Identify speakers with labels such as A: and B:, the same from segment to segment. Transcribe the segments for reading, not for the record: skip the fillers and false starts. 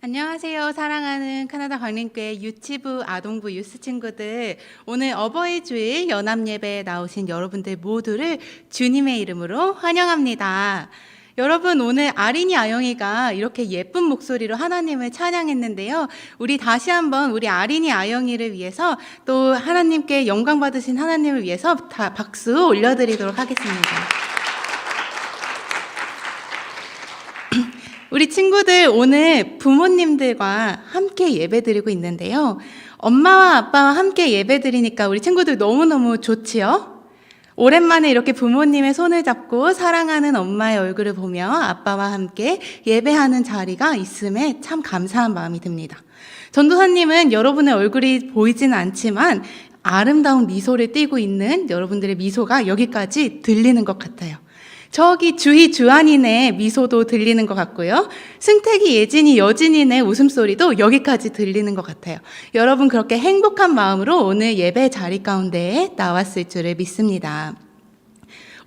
A: 안녕하세요. 사랑하는 카나다 광림교회 유치부, 아동부, 유스 친구들. 오늘 어버이 주일 연합예배에 나오신 여러분들 모두를 주님의 이름으로 환영합니다. 여러분, 오늘 아린이 아영이가 이렇게 예쁜 목소리로 하나님을 찬양했는데요. 우리 다시 한번 우리 아린이 아영이를 위해서 또 하나님께 영광 받으신 하나님을 위해서 다 박수 올려드리도록 하겠습니다. 우리 친구들 오늘 부모님들과 함께 예배드리고 있는데요. 엄마와 아빠와 함께 예배드리니까 우리 친구들 너무너무 좋지요? 오랜만에 이렇게 부모님의 손을 잡고 사랑하는 엄마의 얼굴을 보며 아빠와 함께 예배하는 자리가 있음에 참 감사한 마음이 듭니다. 전도사님은 여러분의 얼굴이 보이지는 않지만 아름다운 미소를 띠고 있는 여러분들의 미소가 여기까지 들리는 것 같아요. 저기 주희 주한이네 미소도 들리는 것 같고요. 승택이 예진이 여진이네 웃음소리도 여기까지 들리는 것 같아요. 여러분 그렇게 행복한 마음으로 오늘 예배 자리 가운데에 나왔을 줄을 믿습니다.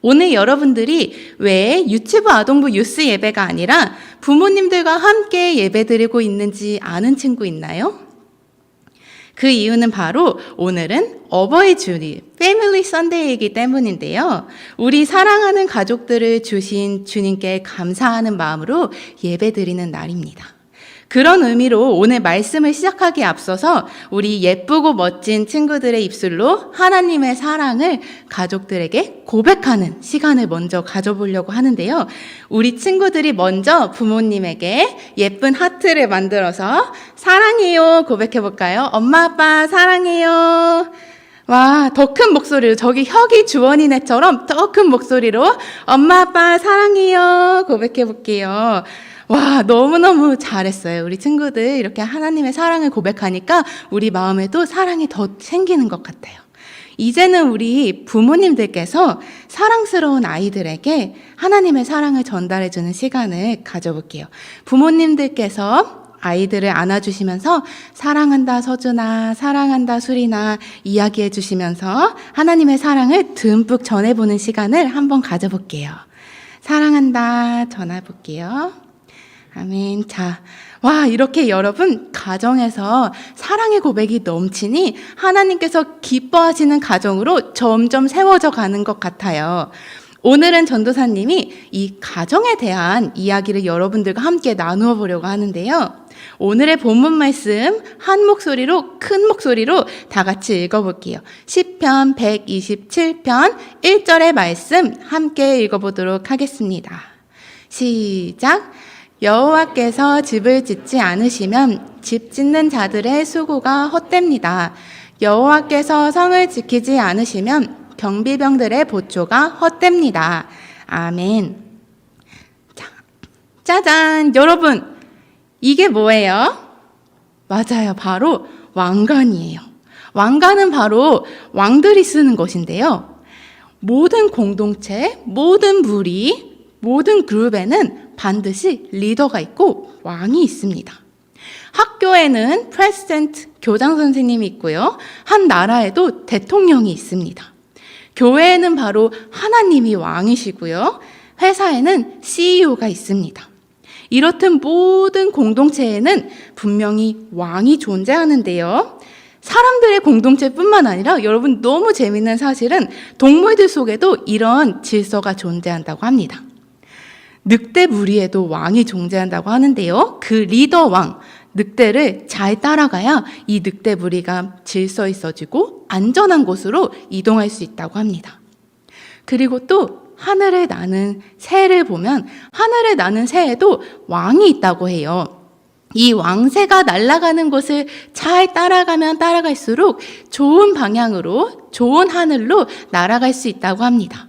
A: 오늘 여러분들이 왜 유치부 아동부 유스 예배가 아니라 부모님들과 함께 예배드리고 있는지 아는 친구 있나요? 그 이유는 바로 오늘은 어버이 주일, 패밀리 선데이이기 때문인데요. 우리 사랑하는 가족들을 주신 주님께 감사하는 마음으로 예배드리는 날입니다. 그런 의미로 오늘 말씀을 시작하기에 앞서서 우리 예쁘고 멋진 친구들의 입술로 하나님의 사랑을 가족들에게 고백하는 시간을 먼저 가져보려고 하는데요. 우리 친구들이 먼저 부모님에게 예쁜 하트를 만들어서 사랑해요 고백해볼까요? 엄마 아빠 사랑해요. 와, 더 큰 목소리로 저기 혁이 주원이네처럼 더 큰 목소리로 엄마 아빠 사랑해요 고백해볼게요. 와, 너무너무 잘했어요. 우리 친구들 이렇게 하나님의 사랑을 고백하니까 우리 마음에도 사랑이 더 생기는 것 같아요. 이제는 우리 부모님들께서 사랑스러운 아이들에게 하나님의 사랑을 전달해주는 시간을 가져볼게요. 부모님들께서 아이들을 안아주시면서 사랑한다 서준아, 사랑한다 수리나 이야기해 주시면서 하나님의 사랑을 듬뿍 전해보는 시간을 한번 가져볼게요. 사랑한다 전해볼게요. 아멘. 자, 와, 이렇게 여러분 가정에서 사랑의 고백이 넘치니 하나님께서 기뻐하시는 가정으로 점점 세워져 가는 것 같아요. 오늘은 전도사님이 이 가정에 대한 이야기를 여러분들과 함께 나누어 보려고 하는데요. 오늘의 본문 말씀 한 목소리로 큰 목소리로 다 같이 읽어볼게요. 시편 127편 1절의 말씀 함께 읽어보도록 하겠습니다. 시작. 여호와께서 집을 짓지 않으시면 집 짓는 자들의 수고가 헛됩니다. 여호와께서 성을 지키지 않으시면 경비병들의 보초가 헛됩니다. 아멘. 자, 짜잔! 여러분, 이게 뭐예요? 맞아요. 바로 왕관이에요. 왕관은 바로 왕들이 쓰는 것인데요. 모든 공동체, 모든 무리, 모든 그룹에는 반드시 리더가 있고 왕이 있습니다. 학교에는 프레지던트, 교장 선생님이 있고요. 한 나라에도 대통령이 있습니다. 교회에는 바로 하나님이 왕이시고요. 회사에는 CEO가 있습니다. 이렇듯 모든 공동체에는 분명히 왕이 존재하는데요. 사람들의 공동체뿐만 아니라 여러분 너무 재밌는 사실은 동물들 속에도 이런 질서가 존재한다고 합니다. 늑대 무리에도 왕이 존재한다고 하는데요. 그 리더 왕, 늑대를 잘 따라가야 이 늑대 무리가 질서 있어지고 안전한 곳으로 이동할 수 있다고 합니다. 그리고 또 하늘에 나는 새를 보면 하늘에 나는 새에도 왕이 있다고 해요. 이 왕새가 날아가는 곳을 잘 따라가면 따라갈수록 좋은 방향으로, 좋은 하늘로 날아갈 수 있다고 합니다.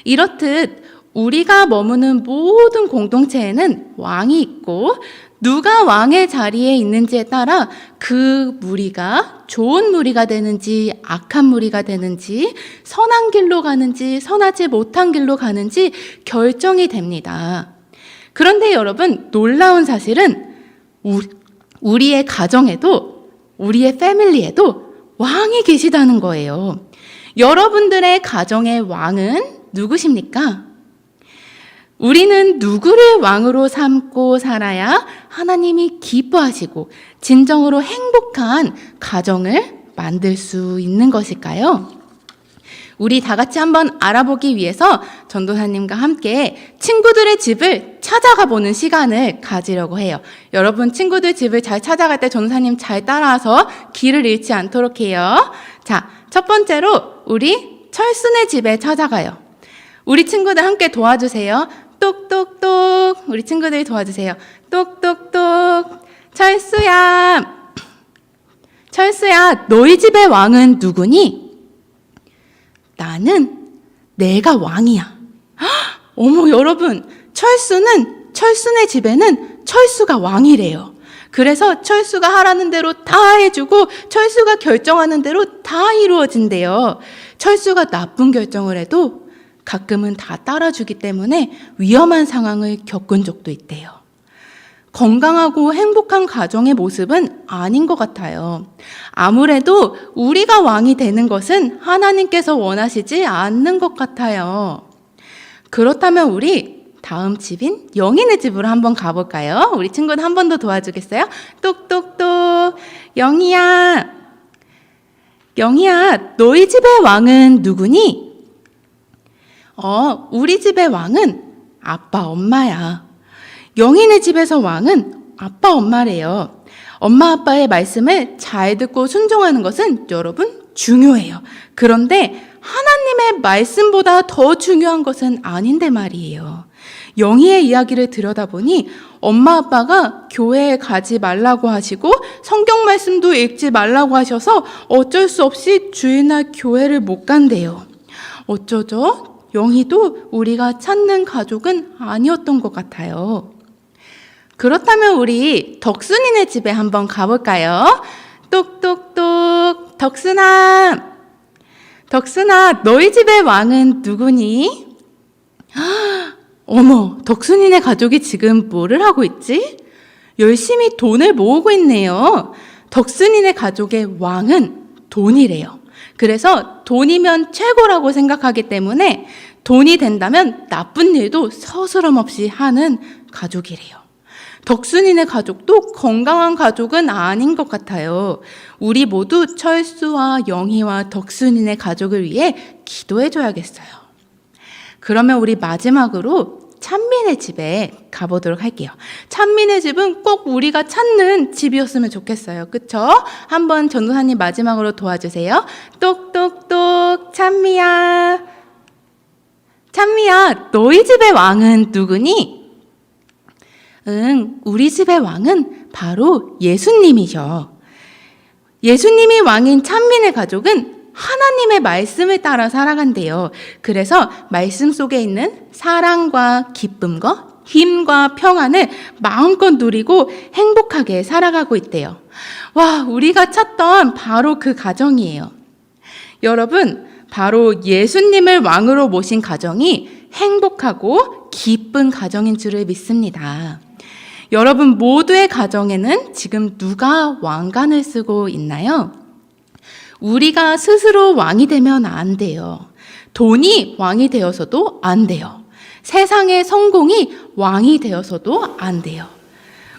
A: 이렇듯 우리가 머무는 모든 공동체에는 왕이 있고 누가 왕의 자리에 있는지에 따라 그 무리가 좋은 무리가 되는지 악한 무리가 되는지 선한 길로 가는지 선하지 못한 길로 가는지 결정이 됩니다. 그런데 여러분 놀라운 사실은 우리의 가정에도 우리의 패밀리에도 왕이 계시다는 거예요. 여러분들의 가정의 왕은 누구십니까? 우리는 누구를 왕으로 삼고 살아야 하나님이 기뻐하시고 진정으로 행복한 가정을 만들 수 있는 것일까요? 우리 다 같이 한번 알아보기 위해서 전도사님과 함께 친구들의 집을 찾아가 보는 시간을 가지려고 해요. 여러분 친구들 집을 잘 찾아갈 때 전도사님 잘 따라와서 길을 잃지 않도록 해요. 자, 첫 번째로 우리 철순의 집에 찾아가요. 우리 친구들 함께 도와주세요. 똑똑똑. 우리 친구들이 도와주세요. 똑똑똑. 철수야. 철수야, 너희 집의 왕은 누구니? 나는 내가 왕이야. 어머, 여러분, 철순의 집에는 철수가 왕이래요. 그래서 철수가 하라는 대로 다 해주고 철수가 결정하는 대로 다 이루어진대요. 철수가 나쁜 결정을 해도 가끔은 다 따라주기 때문에 위험한 상황을 겪은 적도 있대요. 건강하고 행복한 가정의 모습은 아닌 것 같아요. 아무래도 우리가 왕이 되는 것은 하나님께서 원하시지 않는 것 같아요. 그렇다면 우리 다음 집인 영희네 집으로 한번 가볼까요? 우리 친구는 한 번 더 도와주겠어요? 똑똑똑. 영희야, 너희 집의 왕은 누구니? 우리 집의 왕은 아빠, 엄마야. 영희네 집에서 왕은 아빠, 엄마래요. 엄마, 아빠의 말씀을 잘 듣고 순종하는 것은 여러분 중요해요. 그런데 하나님의 말씀보다 더 중요한 것은 아닌데 말이에요. 영희의 이야기를 들여다보니 엄마, 아빠가 교회에 가지 말라고 하시고 성경 말씀도 읽지 말라고 하셔서 어쩔 수 없이 주일날 교회를 못 간대요. 어쩌죠? 영희도 우리가 찾는 가족은 아니었던 것 같아요. 그렇다면 우리 덕순이네 집에 한번 가볼까요? 똑똑똑. 덕순아, 너희 집의 왕은 누구니? 어머, 덕순이네 가족이 지금 뭐를 하고 있지? 열심히 돈을 모으고 있네요. 덕순이네 가족의 왕은 돈이래요. 그래서 돈이면 최고라고 생각하기 때문에 돈이 된다면 나쁜 일도 서스럼 없이 하는 가족이래요. 덕순이네 가족도 건강한 가족은 아닌 것 같아요. 우리 모두 철수와 영희와 덕순이네 가족을 위해 기도해줘야겠어요. 그러면 우리 마지막으로 찬민의 집에 가보도록 할게요. 찬민의 집은 꼭 우리가 찾는 집이었으면 좋겠어요. 그쵸? 한번 전도사님 마지막으로 도와주세요. 똑똑똑. 찬미야, 너희 집의 왕은 누구니? 우리 집의 왕은 바로 예수님이셔. 예수님이 왕인 찬민의 가족은 하나님의 말씀을 따라 살아간대요. 그래서 말씀 속에 있는 사랑과 기쁨과 힘과 평안을 마음껏 누리고 행복하게 살아가고 있대요. 와, 우리가 찾던 바로 그 가정이에요. 여러분, 바로 예수님을 왕으로 모신 가정이 행복하고 기쁜 가정인 줄을 믿습니다. 여러분 모두의 가정에는 지금 누가 왕관을 쓰고 있나요? 우리가 스스로 왕이 되면 안 돼요. 돈이 왕이 되어서도 안 돼요. 세상의 성공이 왕이 되어서도 안 돼요.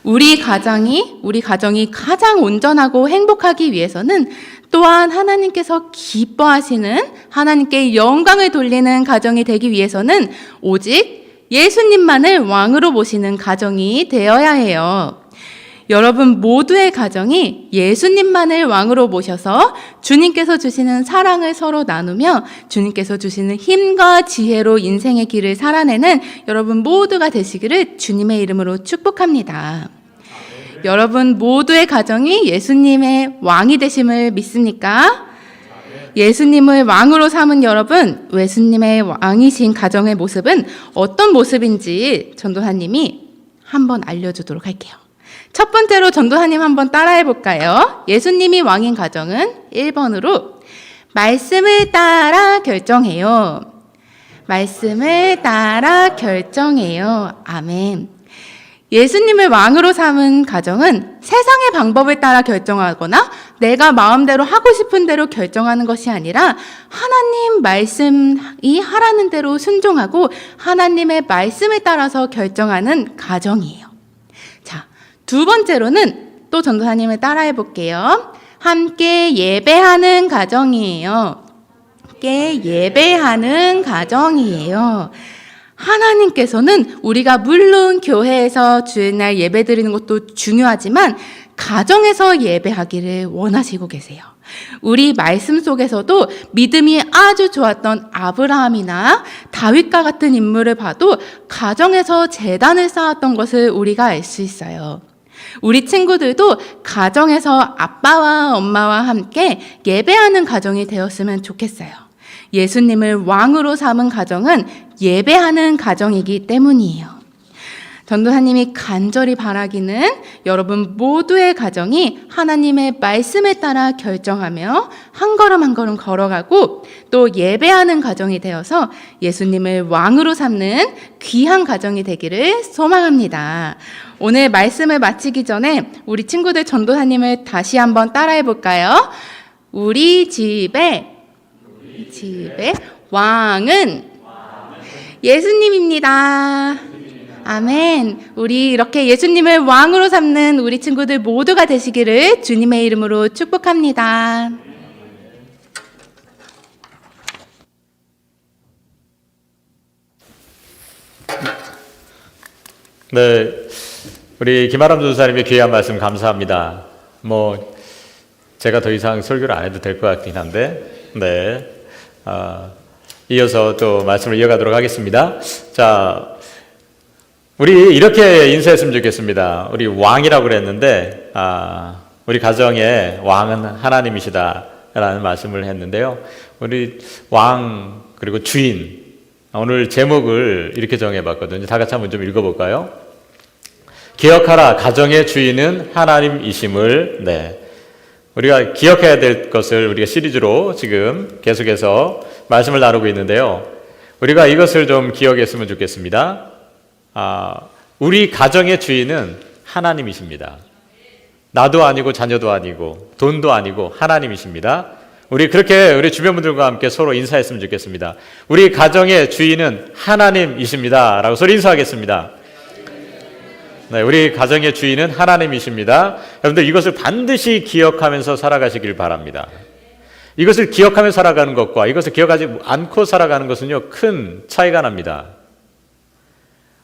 A: 우리 가정이 가장 온전하고 행복하기 위해서는 또한 하나님께서 기뻐하시는 하나님께 영광을 돌리는 가정이 되기 위해서는 오직 예수님만을 왕으로 모시는 가정이 되어야 해요. 여러분 모두의 가정이 예수님만을 왕으로 모셔서 주님께서 주시는 사랑을 서로 나누며 주님께서 주시는 힘과 지혜로 인생의 길을 살아내는 여러분 모두가 되시기를 주님의 이름으로 축복합니다. 여러분 모두의 가정이 예수님의 왕이 되심을 믿습니까? 예수님을 왕으로 삼은 여러분, 예수님의 왕이신 가정의 모습은 어떤 모습인지 전도사님이 한번 알려주도록 할게요. 첫 번째로 전도사님 한번 따라해 볼까요? 예수님이 왕인 가정은 1번으로 말씀을 따라 결정해요. 말씀을 따라 결정해요. 아멘. 예수님을 왕으로 삼은 가정은 세상의 방법을 따라 결정하거나 내가 마음대로 하고 싶은 대로 결정하는 것이 아니라 하나님 말씀이 하라는 대로 순종하고 하나님의 말씀을 따라서 결정하는 가정이에요. 자, 두 번째로는 또 전도사님을 따라해 볼게요. 함께 예배하는 가정이에요. 함께 예배하는 가정이에요. 하나님께서는 우리가 물론 교회에서 주일날 예배 드리는 것도 중요하지만 가정에서 예배하기를 원하시고 계세요. 우리 말씀 속에서도 믿음이 아주 좋았던 아브라함이나 다윗과 같은 인물을 봐도 가정에서 제단을 쌓았던 것을 우리가 알 수 있어요. 우리 친구들도 가정에서 아빠와 엄마와 함께 예배하는 가정이 되었으면 좋겠어요. 예수님을 왕으로 삼은 가정은 예배하는 가정이기 때문이에요. 전도사님이 간절히 바라기는 여러분 모두의 가정이 하나님의 말씀에 따라 결정하며 한 걸음 한 걸음 걸어가고 또 예배하는 가정이 되어서 예수님을 왕으로 삼는 귀한 가정이 되기를 소망합니다. 오늘 말씀을 마치기 전에 우리 친구들 전도사님을 다시 한번 따라해 볼까요? 우리 집의 왕은 예수님입니다. 아멘. 우리 이렇게 예수님을 왕으로 삼는 우리 친구들 모두가 되시기를 주님의 이름으로 축복합니다.
B: 네, 우리 김아람 전도사님의 귀한 말씀 감사합니다. 제가 더 이상 설교를 안 해도 될 것 같긴 한데, 네, 이어서 또 말씀을 이어가도록 하겠습니다. 자, 우리 이렇게 인사했으면 좋겠습니다. 우리 왕이라고 그랬는데, 우리 가정의 왕은 하나님이시다라는 말씀을 했는데요. 우리 왕 그리고 주인, 오늘 제목을 이렇게 정해봤거든요. 다 같이 한번 좀 읽어볼까요? 기억하라, 가정의 주인은 하나님이심을. 네, 우리가 기억해야 될 것을 우리가 시리즈로 지금 계속해서 말씀을 나누고 있는데요. 우리가 이것을 좀 기억했으면 좋겠습니다. 우리 가정의 주인은 하나님이십니다. 나도 아니고 자녀도 아니고 돈도 아니고 하나님이십니다. 우리 그렇게 우리 주변 분들과 함께 서로 인사했으면 좋겠습니다. 우리 가정의 주인은 하나님이십니다. 라고 서로 인사하겠습니다. 네, 우리 가정의 주인은 하나님이십니다. 여러분들 이것을 반드시 기억하면서 살아가시길 바랍니다. 이것을 기억하며 살아가는 것과 이것을 기억하지 않고 살아가는 것은요, 큰 차이가 납니다.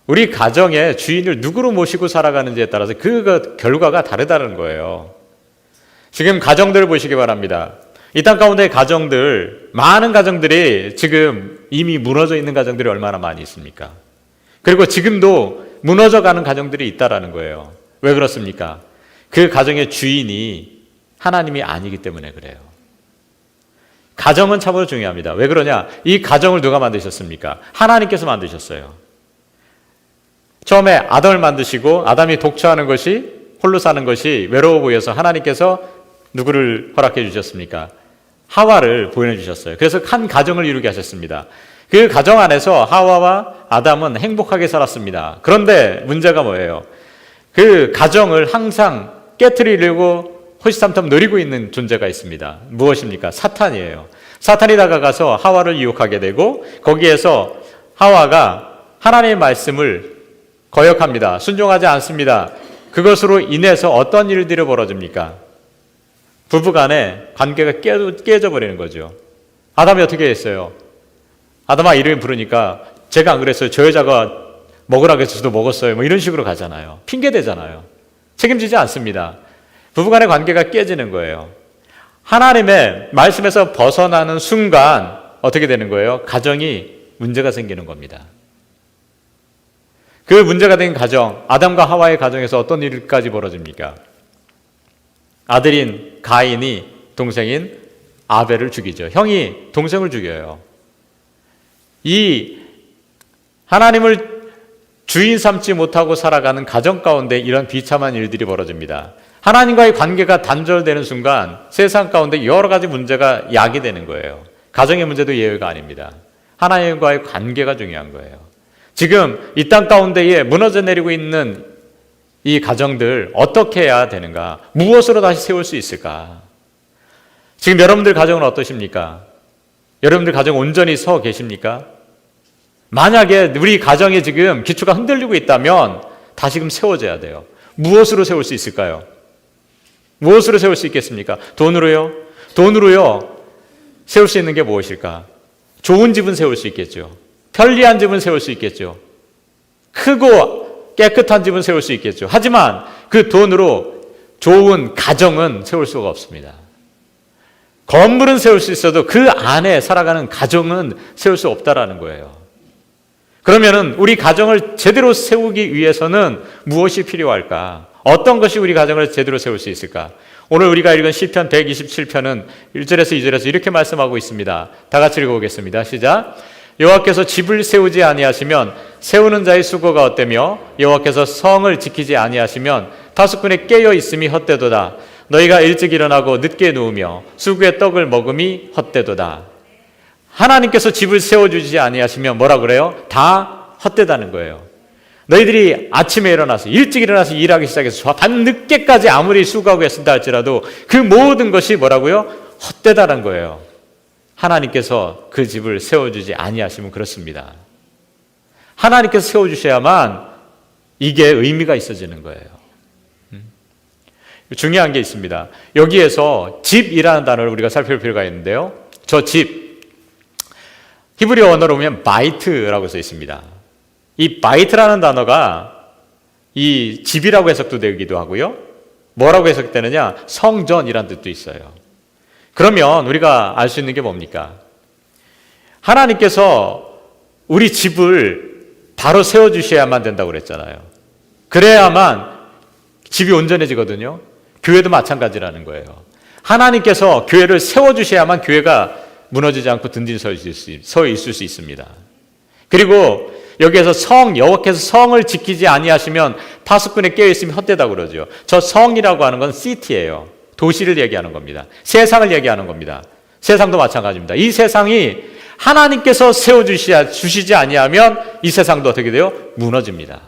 B: 우리 가정의 주인을 누구로 모시고 살아가는지에 따라서 그 결과가 다르다는 거예요. 지금 가정들을 보시기 바랍니다. 이 땅 가운데 가정들, 많은 가정들이 지금 이미 무너져 있는 가정들이 얼마나 많이 있습니까? 그리고 지금도 무너져가는 가정들이 있다라는 거예요. 왜 그렇습니까? 그 가정의 주인이 하나님이 아니기 때문에 그래요. 가정은 참으로 중요합니다. 왜 그러냐? 이 가정을 누가 만드셨습니까? 하나님께서 만드셨어요. 처음에 아담을 만드시고 아담이 독처하는 것이, 홀로 사는 것이 외로워 보여서 하나님께서 누구를 허락해 주셨습니까? 하와를 보내주셨어요. 그래서 한 가정을 이루게 하셨습니다. 그 가정 안에서 하와와 아담은 행복하게 살았습니다. 그런데 문제가 뭐예요? 그 가정을 항상 깨트리려고 호시탐탐 노리고 있는 존재가 있습니다. 무엇입니까? 사탄이에요. 사탄이 다가가서 하와를 유혹하게 되고 거기에서 하와가 하나님의 말씀을 거역합니다. 순종하지 않습니다. 그것으로 인해서 어떤 일들이 벌어집니까? 부부간에 관계가 깨져버리는 거죠. 아담이 어떻게 했어요? 아담아 이름을 부르니까 제가 안 그랬어요. 저 여자가 먹으라고 해서 저도 먹었어요. 이런 식으로 가잖아요. 핑계대잖아요. 책임지지 않습니다. 부부간의 관계가 깨지는 거예요. 하나님의 말씀에서 벗어나는 순간 어떻게 되는 거예요? 가정이 문제가 생기는 겁니다. 그 문제가 된 가정, 아담과 하와의 가정에서 어떤 일까지 벌어집니까? 아들인 가인이 동생인 아벨을 죽이죠. 형이 동생을 죽여요. 이 하나님을 주인 삼지 못하고 살아가는 가정 가운데 이런 비참한 일들이 벌어집니다. 하나님과의 관계가 단절되는 순간 세상 가운데 여러 가지 문제가 야기되는 거예요. 가정의 문제도 예외가 아닙니다. 하나님과의 관계가 중요한 거예요. 지금 이 땅 가운데에 무너져 내리고 있는 이 가정들 어떻게 해야 되는가? 무엇으로 다시 세울 수 있을까? 지금 여러분들 가정은 어떠십니까? 여러분들 가정 온전히 서 계십니까? 만약에 우리 가정에 지금 기초가 흔들리고 있다면 다시금 세워져야 돼요. 무엇으로 세울 수 있을까요? 무엇으로 세울 수 있겠습니까? 돈으로요? 돈으로요. 세울 수 있는 게 무엇일까? 좋은 집은 세울 수 있겠죠. 편리한 집은 세울 수 있겠죠. 크고 깨끗한 집은 세울 수 있겠죠. 하지만 그 돈으로 좋은 가정은 세울 수가 없습니다. 건물은 세울 수 있어도 그 안에 살아가는 가정은 세울 수 없다라는 거예요. 그러면은 우리 가정을 제대로 세우기 위해서는 무엇이 필요할까? 어떤 것이 우리 가정을 제대로 세울 수 있을까? 오늘 우리가 읽은 시편 127편은 1절에서 2절에서 이렇게 말씀하고 있습니다. 다 같이 읽어보겠습니다. 시작. 여호와께서 집을 세우지 아니하시면 세우는 자의 수고가 헛되며 여호와께서 성을 지키지 아니하시면 파수꾼의 깨어 있음이 헛되도다. 너희가 일찍 일어나고 늦게 누우며 수구의 떡을 먹음이 헛되도다. 하나님께서 집을 세워주지 아니하시면 뭐라 그래요? 다 헛되다는 거예요. 너희들이 아침에 일어나서 일찍 일어나서 일하기 시작해서 밤늦게까지 아무리 수고하고 애쓴다 할지라도 그 모든 것이 뭐라고요? 헛되다는 거예요. 하나님께서 그 집을 세워주지 아니하시면 그렇습니다. 하나님께서 세워주셔야만 이게 의미가 있어지는 거예요. 중요한 게 있습니다. 여기에서 집이라는 단어를 우리가 살펴볼 필요가 있는데요. 저 집, 히브리어 언어로 보면 바이트라고 써 있습니다. 이 바이트라는 단어가 이 집이라고 해석도 되기도 하고요. 뭐라고 해석되느냐? 성전이라는 뜻도 있어요. 그러면 우리가 알 수 있는 게 뭡니까? 하나님께서 우리 집을 바로 세워주셔야만 된다고 그랬잖아요. 그래야만 집이 온전해지거든요. 교회도 마찬가지라는 거예요. 하나님께서 교회를 세워주셔야만 교회가 무너지지 않고 든든히 서 있을 수 있습니다. 그리고 여기에서 여호와께서 성을 지키지 아니하시면 파수꾼에 깨어있으면 헛되다고 그러죠. 저 성이라고 하는 건 시티예요. 도시를 얘기하는 겁니다. 세상을 얘기하는 겁니다. 세상도 마찬가지입니다. 이 세상이 하나님께서 세워주시지 아니하면 이 세상도 어떻게 돼요? 무너집니다.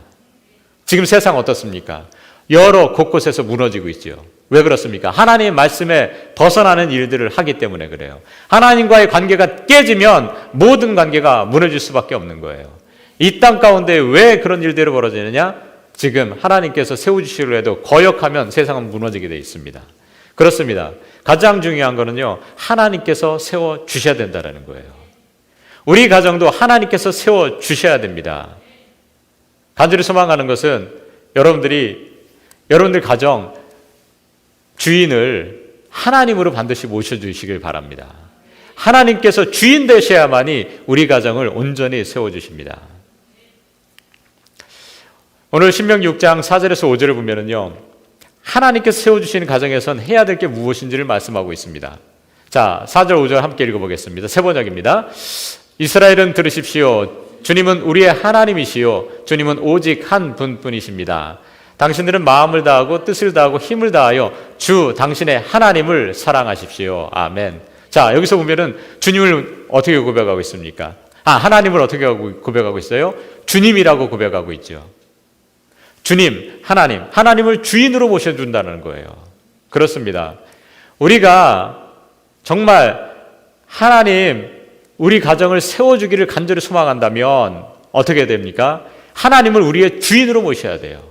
B: 지금 세상 어떻습니까? 여러 곳곳에서 무너지고 있죠. 왜 그렇습니까? 하나님의 말씀에 벗어나는 일들을 하기 때문에 그래요. 하나님과의 관계가 깨지면 모든 관계가 무너질 수밖에 없는 거예요. 이 땅 가운데 왜 그런 일들이 벌어지느냐? 지금 하나님께서 세워주시려 해도 거역하면 세상은 무너지게 되어 있습니다. 그렇습니다. 가장 중요한 거는요, 하나님께서 세워주셔야 된다는 거예요. 우리 가정도 하나님께서 세워주셔야 됩니다. 간절히 소망하는 것은 여러분들 가정 주인을 하나님으로 반드시 모셔주시길 바랍니다. 하나님께서 주인 되셔야만이 우리 가정을 온전히 세워주십니다. 오늘 신명기 6장 4절에서 5절을 보면은요, 하나님께서 세워주시는 가정에선 해야 될 게 무엇인지를 말씀하고 있습니다. 자, 4절 5절 함께 읽어보겠습니다. 세 번역입니다. 이스라엘은 들으십시오. 주님은 우리의 하나님이시요 주님은 오직 한 분뿐이십니다. 당신들은 마음을 다하고 뜻을 다하고 힘을 다하여 주 당신의 하나님을 사랑하십시오. 아멘. 자, 여기서 보면은 주님을 어떻게 고백하고 있습니까? 하나님을 어떻게 고백하고 있어요? 주님이라고 고백하고 있죠. 주님, 하나님을 주인으로 모셔준다는 거예요. 그렇습니다. 우리가 정말 하나님, 우리 가정을 세워주기를 간절히 소망한다면 어떻게 됩니까? 하나님을 우리의 주인으로 모셔야 돼요.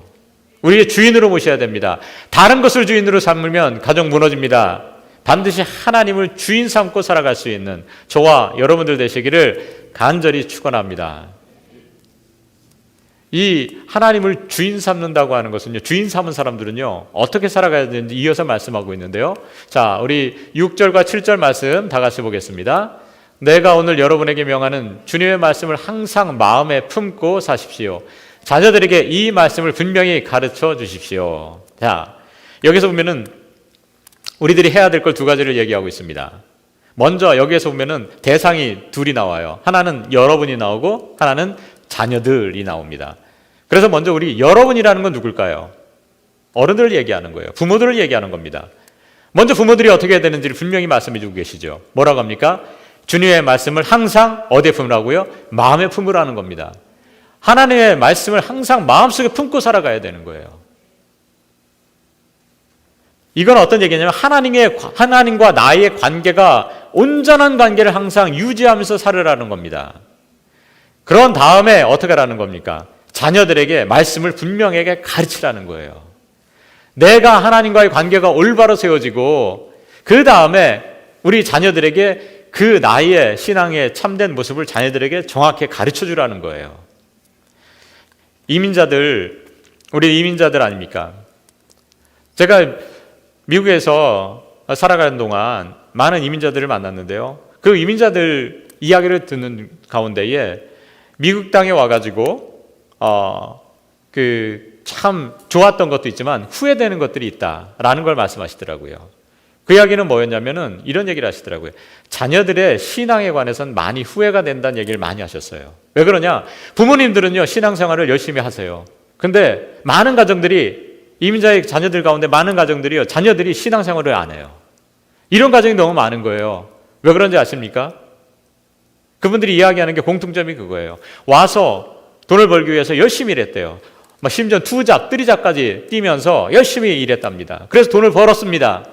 B: 우리의 주인으로 모셔야 됩니다. 다른 것을 주인으로 삼으면 가정 무너집니다. 반드시 하나님을 주인 삼고 살아갈 수 있는 저와 여러분들 되시기를 간절히 축원합니다. 이 하나님을 주인 삼는다고 하는 것은요, 주인 삼은 사람들은요 어떻게 살아가야 되는지 이어서 말씀하고 있는데요. 자, 우리 6절과 7절 말씀 다 같이 보겠습니다. 내가 오늘 여러분에게 명하는 주님의 말씀을 항상 마음에 품고 사십시오. 자녀들에게 이 말씀을 분명히 가르쳐 주십시오. 자, 여기서 보면은 우리들이 해야 될 걸 두 가지를 얘기하고 있습니다. 먼저 여기에서 보면은 대상이 둘이 나와요. 하나는 여러분이 나오고 하나는 자녀들이 나옵니다. 그래서 먼저 우리 여러분이라는 건 누굴까요? 어른들을 얘기하는 거예요. 부모들을 얘기하는 겁니다. 먼저 부모들이 어떻게 해야 되는지를 분명히 말씀해 주고 계시죠. 뭐라고 합니까? 주님의 말씀을 항상 어디에 품으라고요? 마음에 품으라는 겁니다. 하나님의 말씀을 항상 마음속에 품고 살아가야 되는 거예요. 이건 어떤 얘기냐면 하나님과 나의 관계가 온전한 관계를 항상 유지하면서 살으라는 겁니다. 그런 다음에 어떻게 하라는 겁니까? 자녀들에게 말씀을 분명하게 가르치라는 거예요. 내가 하나님과의 관계가 올바로 세워지고 그 다음에 우리 자녀들에게 그 나이의 신앙의 참된 모습을 자녀들에게 정확히 가르쳐 주라는 거예요. 이민자들, 우리 이민자들 아닙니까? 제가 미국에서 살아가는 동안 많은 이민자들을 만났는데요. 그 이민자들 이야기를 듣는 가운데에 미국 땅에 와가지고 참 좋았던 것도 있지만 후회되는 것들이 있다라는 걸 말씀하시더라고요. 그 이야기는 뭐였냐면은 이런 얘기를 하시더라고요. 자녀들의 신앙에 관해서는 많이 후회가 된다는 얘기를 많이 하셨어요. 왜 그러냐? 부모님들은요, 신앙생활을 열심히 하세요. 근데 많은 가정들이, 이민자의 자녀들 가운데 많은 가정들이요, 자녀들이 신앙생활을 안 해요. 이런 가정이 너무 많은 거예요. 왜 그런지 아십니까? 그분들이 이야기하는 게 공통점이 그거예요. 와서 돈을 벌기 위해서 열심히 일했대요. 심지어 2잡, 3잡까지 뛰면서 열심히 일했답니다. 그래서 돈을 벌었습니다.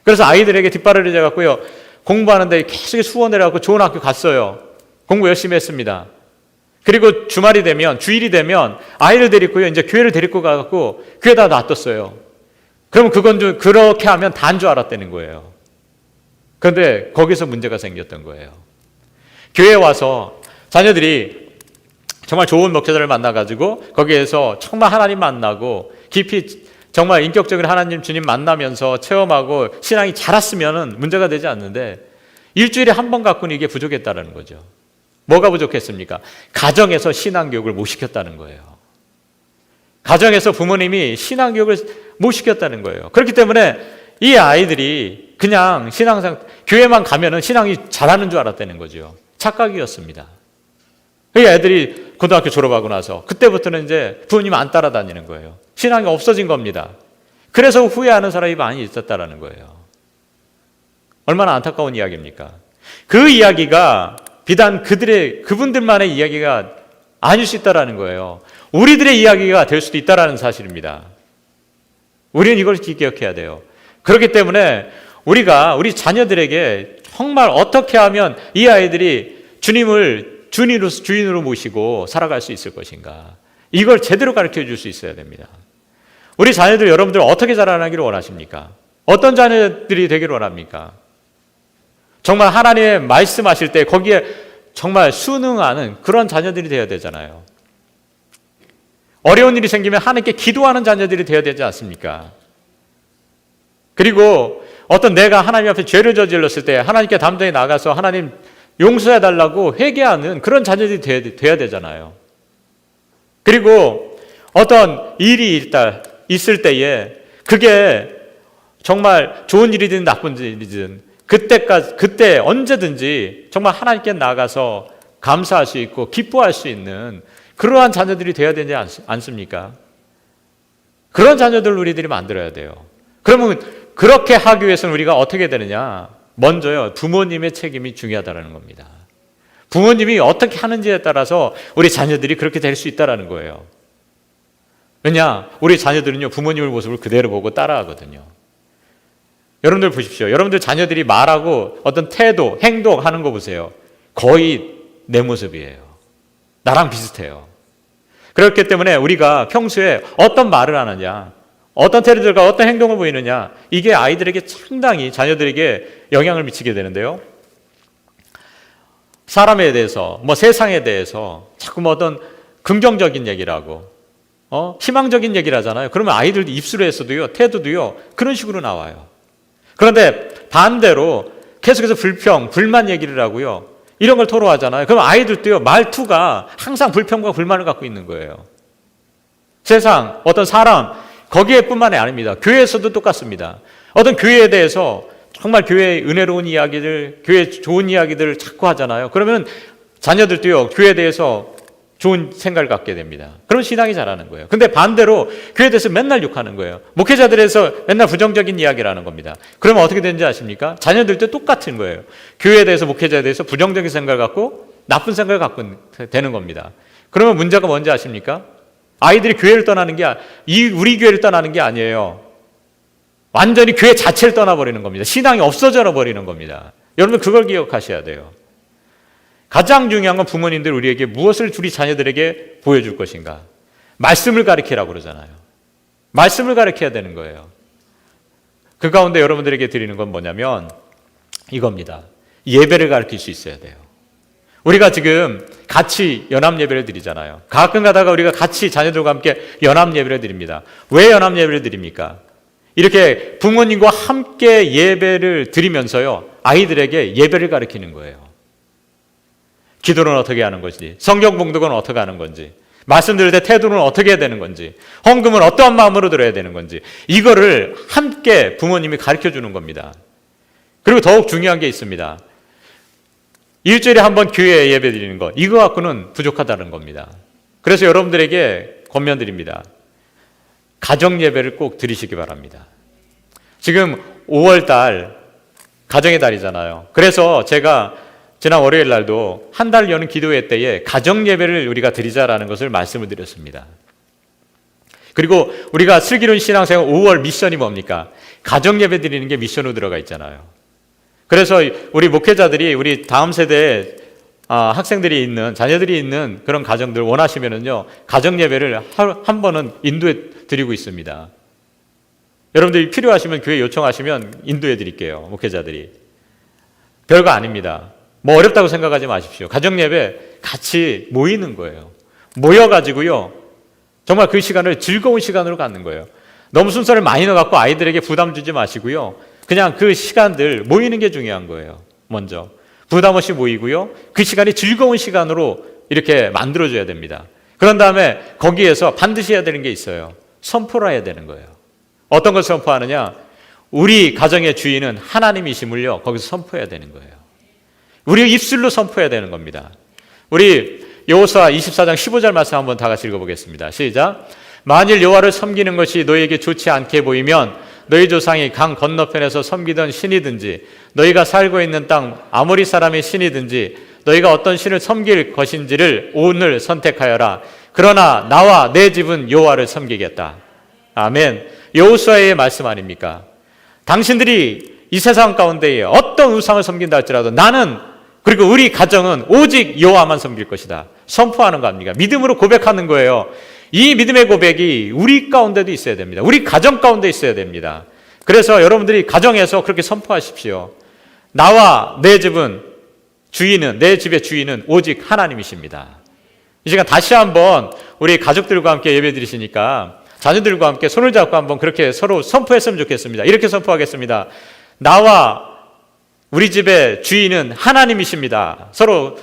B: 그래서 아이들에게 뒷발을 해갖고요, 공부하는데 계속 수원을 해갖고 좋은 학교 갔어요. 공부 열심히 했습니다. 그리고 주말이 되면, 주일이 되면 아이를 데리고요, 이제 교회를 데리고 가갖고 교회에다 놔뒀어요. 그러면 그건 좀 그렇게 하면 다인 줄 알았다는 거예요. 그런데 거기서 문제가 생겼던 거예요. 교회에 와서 자녀들이 정말 좋은 목회자를 만나가지고 거기에서 정말 하나님 만나고 깊이 정말 인격적인 하나님 주님 만나면서 체험하고 신앙이 자랐으면 문제가 되지 않는데 일주일에 한 번 갖고는 이게 부족했다는 거죠. 뭐가 부족했습니까? 가정에서 신앙교육을 못 시켰다는 거예요. 가정에서 부모님이 신앙교육을 못 시켰다는 거예요. 그렇기 때문에 이 아이들이 그냥 교회만 가면은 신앙이 잘하는 줄 알았다는 거죠. 착각이었습니다. 이 애들이 고등학교 졸업하고 나서 그때부터는 이제 부모님 안 따라다니는 거예요. 신앙이 없어진 겁니다. 그래서 후회하는 사람이 많이 있었다라는 거예요. 얼마나 안타까운 이야기입니까? 그 이야기가 비단 그분들만의 이야기가 아닐 수 있다라는 거예요. 우리들의 이야기가 될 수도 있다라는 사실입니다. 우리는 이걸 기억해야 돼요. 그렇기 때문에 우리가 우리 자녀들에게 정말 어떻게 하면 이 아이들이 주님을 주인으로 모시고 살아갈 수 있을 것인가, 이걸 제대로 가르쳐 줄 수 있어야 됩니다. 우리 자녀들, 여러분들 어떻게 자라나기를 원하십니까? 어떤 자녀들이 되기를 원합니까? 정말 하나님의 말씀하실 때 거기에 정말 순응하는 그런 자녀들이 되어야 되잖아요. 어려운 일이 생기면 하나님께 기도하는 자녀들이 되어야 되지 않습니까? 그리고 어떤 내가 하나님 앞에 죄를 저질렀을 때 하나님께 담대히 나가서 하나님 용서해달라고 회개하는 그런 자녀들이 돼야 되잖아요. 그리고 어떤 일이 있을 때에 그게 정말 좋은 일이든 나쁜 일이든 그때 언제든지 정말 하나님께 나가서 감사할 수 있고 기뻐할 수 있는 그러한 자녀들이 되어야 되지 않습니까? 그런 자녀들 우리들이 만들어야 돼요. 그러면 그렇게 하기 위해서는 우리가 어떻게 되느냐? 먼저요, 부모님의 책임이 중요하다는 겁니다. 부모님이 어떻게 하는지에 따라서 우리 자녀들이 그렇게 될 수 있다는 거예요. 왜냐? 우리 자녀들은요, 부모님의 모습을 그대로 보고 따라하거든요. 여러분들 보십시오. 여러분들 자녀들이 말하고 어떤 태도, 행동하는 거 보세요. 거의 내 모습이에요. 나랑 비슷해요. 그렇기 때문에 우리가 평소에 어떤 말을 하느냐, 어떤 태도들과 어떤 행동을 보이느냐, 이게 아이들에게 상당히, 자녀들에게 영향을 미치게 되는데요. 사람에 대해서, 세상에 대해서 자꾸 어떤 긍정적인 얘기를 하고 희망적인 얘기를 하잖아요. 그러면 아이들도 입술에서도요, 태도도요, 그런 식으로 나와요. 그런데 반대로 계속해서 불만 얘기를 하고요, 이런 걸 토로하잖아요. 그럼 아이들도요, 말투가 항상 불평과 불만을 갖고 있는 거예요. 세상, 어떤 사람, 거기에뿐만이 아닙니다. 교회에서도 똑같습니다. 어떤 교회에 대해서 정말 교회의 은혜로운 이야기들, 교회 좋은 이야기들을 자꾸 하잖아요. 그러면 자녀들도요, 교회에 대해서 좋은 생각을 갖게 됩니다. 그럼 신앙이 자라는 거예요. 근데 반대로 교회에 대해서 맨날 욕하는 거예요. 목회자들에서 맨날 부정적인 이야기를 하는 겁니다. 그러면 어떻게 되는지 아십니까? 자녀들도 똑같은 거예요. 교회에 대해서, 목회자에 대해서 부정적인 생각을 갖고 나쁜 생각을 갖고 되는 겁니다. 그러면 문제가 뭔지 아십니까? 아이들이 교회를 떠나는 게, 우리 교회를 떠나는 게 아니에요. 완전히 교회 자체를 떠나버리는 겁니다. 신앙이 없어져 버리는 겁니다. 여러분, 그걸 기억하셔야 돼요. 가장 중요한 건 부모님들 우리에게 무엇을 우리 자녀들에게 보여줄 것인가? 말씀을 가르치라고 그러잖아요. 말씀을 가르쳐야 되는 거예요. 그 가운데 여러분들에게 드리는 건 뭐냐면 이겁니다. 예배를 가르칠 수 있어야 돼요. 우리가 지금 같이 연합 예배를 드리잖아요. 가끔 가다가 우리가 같이 자녀들과 함께 연합 예배를 드립니다. 왜 연합 예배를 드립니까? 이렇게 부모님과 함께 예배를 드리면서요, 아이들에게 예배를 가르치는 거예요. 기도는 어떻게 하는 건지, 성경 봉독은 어떻게 하는 건지, 말씀 들을 때 태도는 어떻게 해야 되는 건지, 헌금은 어떠한 마음으로 들어야 되는 건지, 이거를 함께 부모님이 가르쳐 주는 겁니다. 그리고 더욱 중요한 게 있습니다. 일주일에 한 번 교회에 예배 드리는 것, 이거 갖고는 부족하다는 겁니다. 그래서 여러분들에게 권면드립니다. 가정 예배를 꼭 드리시기 바랍니다. 지금 5월 달 가정의 달이잖아요. 그래서 제가 지난 월요일 날도 한 달 여는 기도회 때에 가정 예배를 우리가 드리자라는 것을 말씀을 드렸습니다. 그리고 우리가 슬기로운 신앙생활 5월 미션이 뭡니까? 가정 예배 드리는 게 미션으로 들어가 있잖아요. 그래서 우리 목회자들이 우리 다음 세대에 학생들이 있는, 자녀들이 있는 그런 가정들 원하시면은요, 가정 예배를 한 번은 인도해 드리고 있습니다. 여러분들이 필요하시면 교회 요청하시면 인도해 드릴게요. 목회자들이. 별거 아닙니다. 뭐 어렵다고 생각하지 마십시오. 가정 예배 같이 모이는 거예요. 모여가지고요, 정말 그 시간을 즐거운 시간으로 갖는 거예요. 너무 순서를 많이 넣어갖고 아이들에게 부담 주지 마시고요. 그냥 그 시간들 모이는 게 중요한 거예요. 먼저 부담 없이 모이고요, 그 시간이 즐거운 시간으로 이렇게 만들어줘야 됩니다. 그런 다음에 거기에서 반드시 해야 되는 게 있어요. 선포를 해야 되는 거예요. 어떤 걸 선포하느냐? 우리 가정의 주인은 하나님이심을요, 거기서 선포해야 되는 거예요. 우리 입술로 선포해야 되는 겁니다. 우리 여호수아 24장 15절 말씀 한번 다 같이 읽어보겠습니다. 시작. 만일 여호와를 섬기는 것이 너희에게 좋지 않게 보이면 너희 조상이 강 건너편에서 섬기던 신이든지 너희가 살고 있는 땅 아모리 사람의 신이든지 너희가 어떤 신을 섬길 것인지를 오늘 선택하여라. 그러나 나와 내 집은 여호와를 섬기겠다. 아멘. 여호수아의 말씀 아닙니까? 당신들이 이 세상 가운데에 어떤 우상을 섬긴다 할지라도 나는, 그리고 우리 가정은 오직 여호와만 섬길 것이다. 선포하는 거 아닙니까? 믿음으로 고백하는 거예요. 이 믿음의 고백이 우리 가운데도 있어야 됩니다. 우리 가정 가운데 있어야 됩니다. 그래서 여러분들이 가정에서 그렇게 선포하십시오. 나와 내 집은 주인은, 내 집의 주인은 오직 하나님이십니다. 이 시간 다시 한번 우리 가족들과 함께 예배 드리시니까 자녀들과 함께 손을 잡고 한번 그렇게 서로 선포했으면 좋겠습니다. 이렇게 선포하겠습니다. 나와 우리 집의 주인은 하나님이십니다. 서로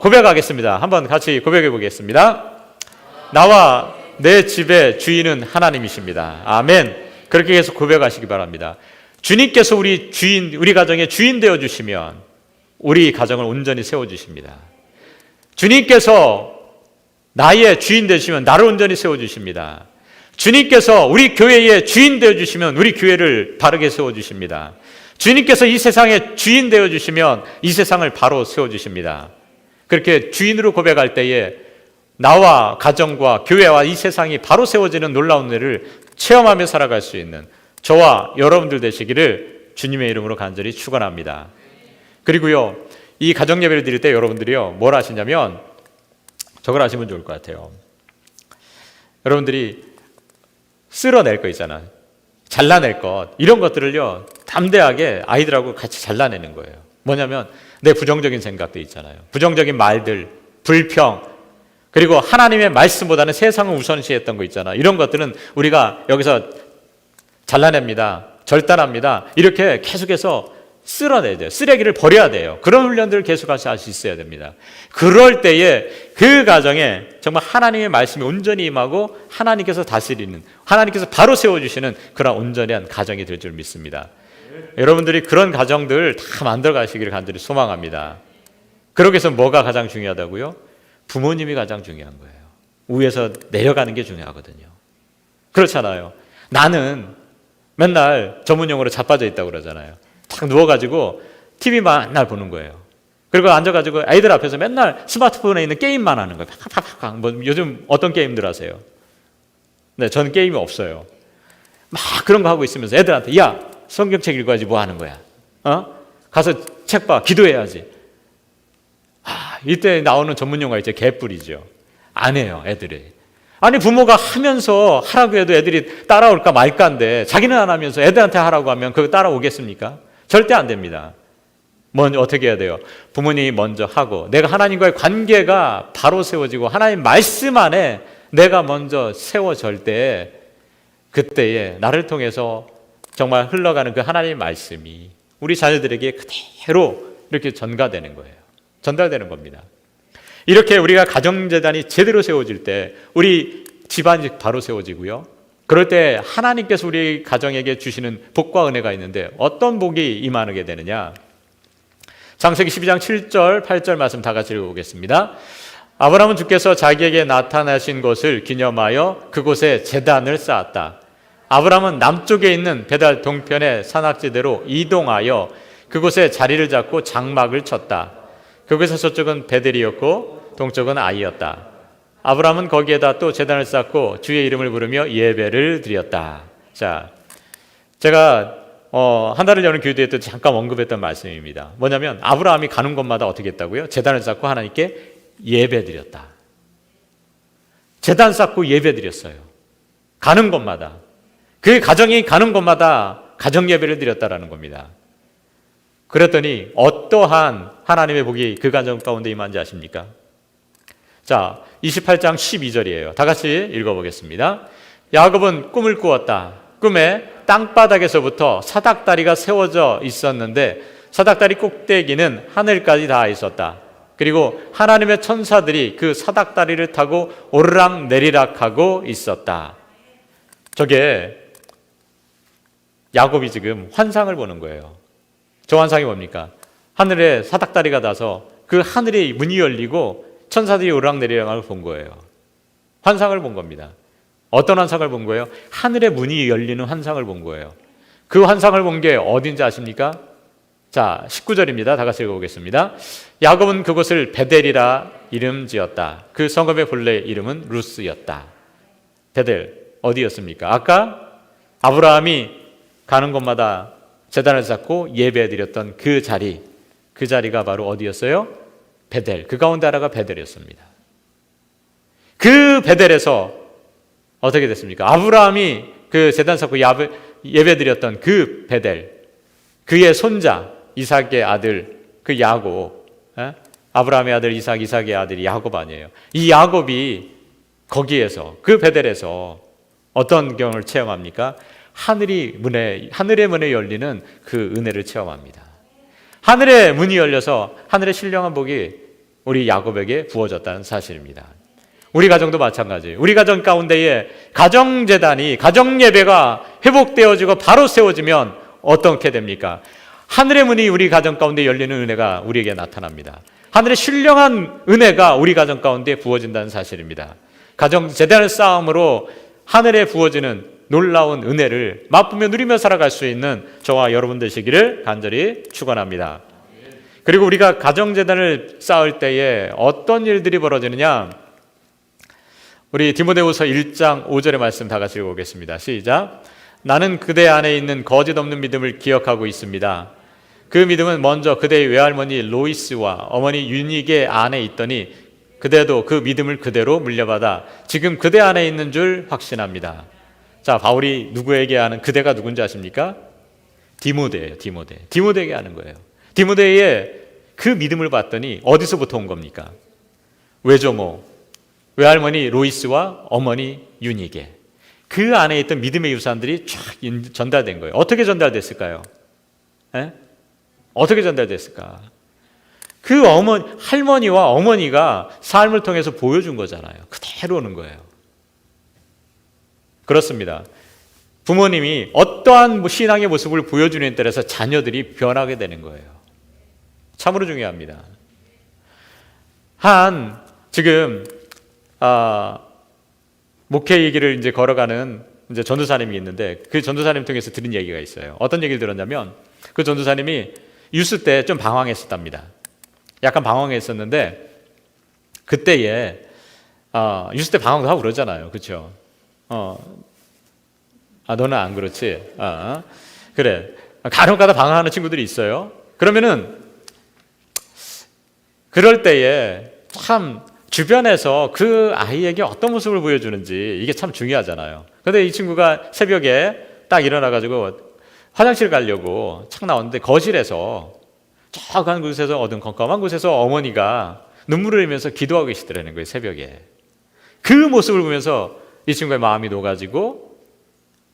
B: 고백하겠습니다. 한번 같이 고백해 보겠습니다. 나와 내 집의 주인은 하나님이십니다. 아멘. 그렇게 해서 고백하시기 바랍니다. 주님께서 우리 주인, 우리 가정의 주인 되어 주시면 우리 가정을 온전히 세워 주십니다. 주님께서 나의 주인 되시면 나를 온전히 세워 주십니다. 주님께서 우리 교회의 주인 되어 주시면 우리 교회를 바르게 세워 주십니다. 주님께서 이 세상의 주인 되어 주시면 이 세상을 바로 세워 주십니다. 그렇게 주인으로 고백할 때에 나와 가정과 교회와 이 세상이 바로 세워지는 놀라운 일을 체험하며 살아갈 수 있는 저와 여러분들 되시기를 주님의 이름으로 간절히 축원합니다. 그리고요, 이 가정 예배를 드릴 때 여러분들이요, 뭘 하시냐면 저걸 하시면 좋을 것 같아요. 여러분들이 쓸어낼 거 있잖아요. 잘라낼 것, 이런 것들을요, 담대하게 아이들하고 같이 잘라내는 거예요. 뭐냐면 내 부정적인 생각도 있잖아요. 부정적인 말들, 불평, 그리고 하나님의 말씀보다는 세상을 우선시했던 거 있잖아. 이런 것들은 우리가 여기서 잘라냅니다. 절단합니다. 이렇게 계속해서 쓸어내야 돼요. 쓰레기를 버려야 돼요. 그런 훈련들을 계속해서 할 수 있어야 됩니다. 그럴 때에 그 가정에 정말 하나님의 말씀이 온전히 임하고 하나님께서 다스리는, 하나님께서 바로 세워주시는 그런 온전한 가정이 될 줄 믿습니다. 여러분들이 그런 가정들 다 만들어 가시기를 간절히 소망합니다. 그러기 위해서 뭐가 가장 중요하다고요? 부모님이 가장 중요한 거예요. 위에서 내려가는 게 중요하거든요. 그렇잖아요. 나는 맨날 전문용어로 자빠져 있다고 그러잖아요. 탁 누워가지고 TV만 맨날 보는 거예요. 그리고 앉아가지고 아이들 앞에서 맨날 스마트폰에 있는 게임만 하는 거예요. 팍팍팍팍. 뭐 요즘 어떤 게임들 하세요? 네, 저는 게임이 없어요. 막 그런 거 하고 있으면서 애들한테 야, 성경책 읽어야지 뭐 하는 거야? 가서 책 봐, 기도해야지. 이때 나오는 전문 용어가 이제 개뿔이죠. 안 해요, 애들이. 아니 부모가 하면서 하라고 해도 애들이 따라올까 말까인데 자기는 안 하면서 애들한테 하라고 하면 그거 따라오겠습니까? 절대 안 됩니다. 먼저 어떻게 해야 돼요? 부모님이 먼저 하고 내가 하나님과의 관계가 바로 세워지고 하나님 말씀 안에 내가 먼저 세워질 때 그때에 나를 통해서 정말 흘러가는 그 하나님의 말씀이 우리 자녀들에게 그대로 이렇게 전가되는 거예요. 전달되는 겁니다. 이렇게 우리가 가정재단이 제대로 세워질 때 우리 집안이 바로 세워지고요. 그럴 때 하나님께서 우리 가정에게 주시는 복과 은혜가 있는데 어떤 복이 임하게 되느냐. 창세기 12장 7절 8절 말씀 다 같이 읽어보겠습니다. 아브라함은 주께서 자기에게 나타나신 것을 기념하여 그곳에 제단을 쌓았다. 아브라함은 남쪽에 있는 베달 동편의 산악지대로 이동하여 그곳에 자리를 잡고 장막을 쳤다. 그곳에서 서쪽은 베델이었고 동쪽은 아이였다. 아브라함은 거기에다 또 제단을 쌓고 주의 이름을 부르며 예배를 드렸다. 자, 제가 한 달을 여는 교회 때 잠깐 언급했던 말씀입니다. 뭐냐면 아브라함이 가는 곳마다 어떻게 했다고요? 제단을 쌓고 하나님께 예배 드렸다. 제단 쌓고 예배 드렸어요. 가는 곳마다. 그 가정이 가는 곳마다 가정 예배를 드렸다라는 겁니다. 그랬더니 어떠한 하나님의 복이 그 가정 가운데 임한지 아십니까? 자, 28장 12절이에요. 다 같이 읽어보겠습니다. 야곱은 꿈을 꾸었다. 꿈에 땅바닥에서부터 사닥다리가 세워져 있었는데 사닥다리 꼭대기는 하늘까지 닿아 있었다. 그리고 하나님의 천사들이 그 사닥다리를 타고 오르락 내리락 하고 있었다. 저게 야곱이 지금 환상을 보는 거예요. 저 환상이 뭡니까? 하늘에 사닥다리가 닿아서 그 하늘의 문이 열리고 천사들이 오르락내리락을 본 거예요. 환상을 본 겁니다. 어떤 환상을 본 거예요? 하늘의 문이 열리는 환상을 본 거예요. 그 환상을 본 게 어딘지 아십니까? 자, 19절입니다. 다 같이 읽어보겠습니다. 야곱은 그곳을 베델이라 이름 지었다. 그 성읍의 본래 이름은 루스였다. 베델 어디였습니까? 아까 아브라함이 가는 곳마다 제단을 쌓고 예배드렸던 그 자리가 바로 어디였어요? 베델. 그 가운데 하나가 베델이었습니다. 그 베델에서 어떻게 됐습니까? 아브라함이 그 제단 쌓고 예배드렸던 그 베델, 그의 손자 이삭의 아들 그 야곱, 아브라함의 아들 이삭, 이삭의 아들이 야곱 아니에요. 이 야곱이 거기에서 그 베델에서 어떤 경험을 체험합니까? 하늘의 문에 열리는 그 은혜를 체험합니다. 하늘의 문이 열려서 하늘의 신령한 복이 우리 야곱에게 부어졌다는 사실입니다. 우리 가정도 마찬가지예요. 우리 가정 가운데에 가정재단이, 가정예배가 회복되어지고 바로 세워지면 어떻게 됩니까? 하늘의 문이 우리 가정 가운데 열리는 은혜가 우리에게 나타납니다. 하늘의 신령한 은혜가 우리 가정 가운데 부어진다는 사실입니다. 가정재단을 쌓음으로 하늘에 부어지는 놀라운 은혜를 맛보며 누리며 살아갈 수 있는 저와 여러분 되시기를 간절히 축원합니다. 그리고 우리가 가정재단을 쌓을 때에 어떤 일들이 벌어지느냐? 우리 디모데후서 1장 5절의 말씀 다 같이 읽어보겠습니다. 시작. 나는 그대 안에 있는 거짓 없는 믿음을 기억하고 있습니다. 그 믿음은 먼저 그대의 외할머니 로이스와 어머니 유닉의 안에 있더니 그대도 그 믿음을 그대로 물려받아 지금 그대 안에 있는 줄 확신합니다. 자, 바울이 누구에게 하는 그대가 누군지 아십니까? 디모데예요. 디모데에게 하는 거예요. 디모데의 그 믿음을 봤더니 어디서부터 온 겁니까? 외조모, 외할머니 로이스와 어머니 유닉에 그 안에 있던 믿음의 유산들이 쫙 전달된 거예요. 어떻게 전달됐을까요? 어떻게 전달됐을까? 그 할머니와 어머니가 삶을 통해서 보여준 거잖아요. 그대로 오는 거예요. 그렇습니다. 부모님이 어떠한 신앙의 모습을 보여주는 데 따라서 자녀들이 변하게 되는 거예요. 참으로 중요합니다. 지금 목회 얘기를 이제 걸어가는 이제 전도사님이 있는데 그 전도사님 통해서 들은 얘기가 있어요. 어떤 얘기를 들었냐면 그 전도사님이 유스 때 좀 방황했었답니다. 약간 방황했었는데 그때에 유스 때 방황도 하고 그러잖아요. 그렇죠? 너는 안 그렇지? 그래. 간혹가다 방황하는 친구들이 있어요. 그러면은 그럴 때에 참 주변에서 그 아이에게 어떤 모습을 보여주는지 이게 참 중요하잖아요. 그런데 이 친구가 새벽에 딱 일어나가지고 화장실 가려고 착 나왔는데 거실에서 저 한 곳에서 어두컴컴한 곳에서 어머니가 눈물을 흘리면서 기도하고 계시더라는 거예요, 새벽에. 그 모습을 보면서 이 친구의 마음이 녹아지고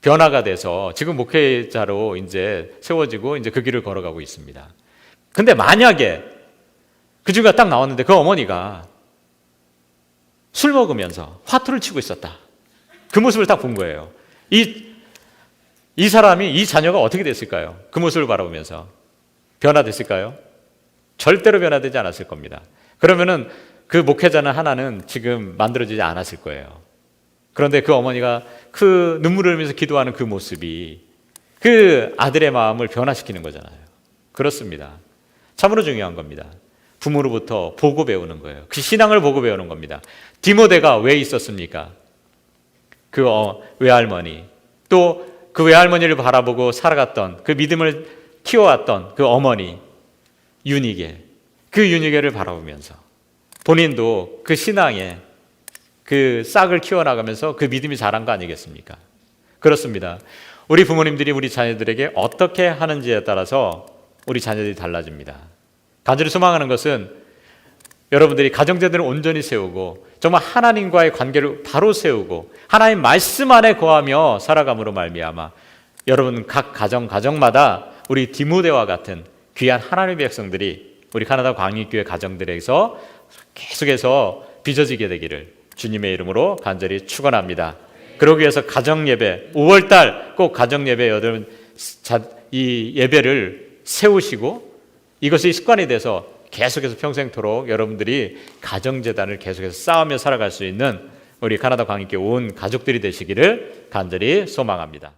B: 변화가 돼서 지금 목회자로 이제 세워지고 이제 그 길을 걸어가고 있습니다. 근데 만약에 그 친구가 딱 나왔는데 그 어머니가 술 먹으면서 화투를 치고 있었다. 그 모습을 딱 본 거예요. 이 사람이, 이 자녀가 어떻게 됐을까요? 그 모습을 바라보면서 변화됐을까요? 절대로 변화되지 않았을 겁니다. 그러면은 그 목회자는 하나는 지금 만들어지지 않았을 거예요. 그런데 그 어머니가 그 눈물을 흘리면서 기도하는 그 모습이 그 아들의 마음을 변화시키는 거잖아요. 그렇습니다. 참으로 중요한 겁니다. 부모로부터 보고 배우는 거예요. 그 신앙을 보고 배우는 겁니다. 디모데가 왜 있었습니까? 그 외할머니, 또 그 외할머니를 바라보고 살아갔던, 그 믿음을 키워왔던 그 어머니 유니게, 그 유니게를 바라보면서 본인도 그 신앙에 그 싹을 키워나가면서 그 믿음이 자란 거 아니겠습니까? 그렇습니다. 우리 부모님들이 우리 자녀들에게 어떻게 하는지에 따라서 우리 자녀들이 달라집니다. 간절히 소망하는 것은 여러분들이 가정제도를 온전히 세우고 정말 하나님과의 관계를 바로 세우고 하나님 말씀 안에 거하며 살아감으로 말미암아 여러분 각 가정마다 우리 디모데와 같은 귀한 하나님의 백성들이 우리 카나다 광익교회 가정들에서 계속해서 빚어지게 되기를 주님의 이름으로 간절히 축원합니다. 그러기 위해서 가정예배 5월달 꼭 가정예배 여러분 이 예배를 세우시고 이것이 습관이 돼서 계속해서 평생토록 여러분들이 가정재단을 계속해서 쌓으며 살아갈 수 있는 우리 카나다 광익교회 온 가족들이 되시기를 간절히 소망합니다.